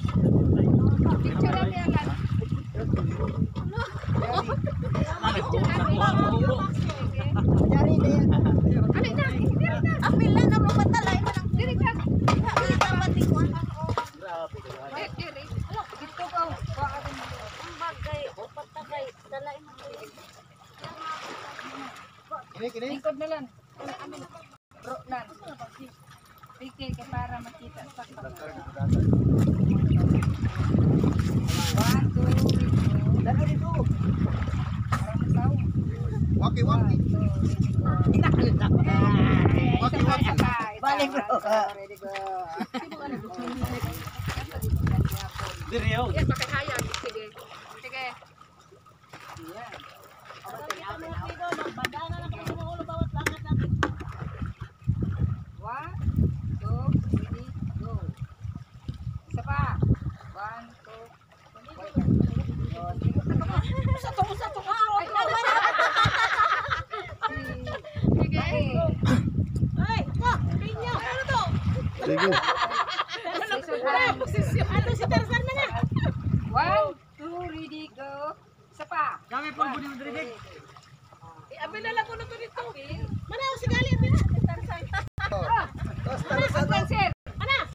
Picture lang yan lang. Ano na? Apil na mo patalay man ang Diri ka. pati ko. Diri. Dito ka. Ang bagay o patakay dalay mo. Lingkod na lang. Bro lang. Pikir ka para makita sa Dala dito. Waki. Balik bro. Diriyo. Yan, makahayag. Sige. Sige. One, two, ready, go. Isa pa. One, two, Sa to ka. sige. Ay, ko, pinyo. Ano to? Sige. Posisyon. Ano si Tarzan man na? One, two, ready, go. Isa pa. Kami po budi mo diri. Apil na lang ko na to dito. Manaw si Galit.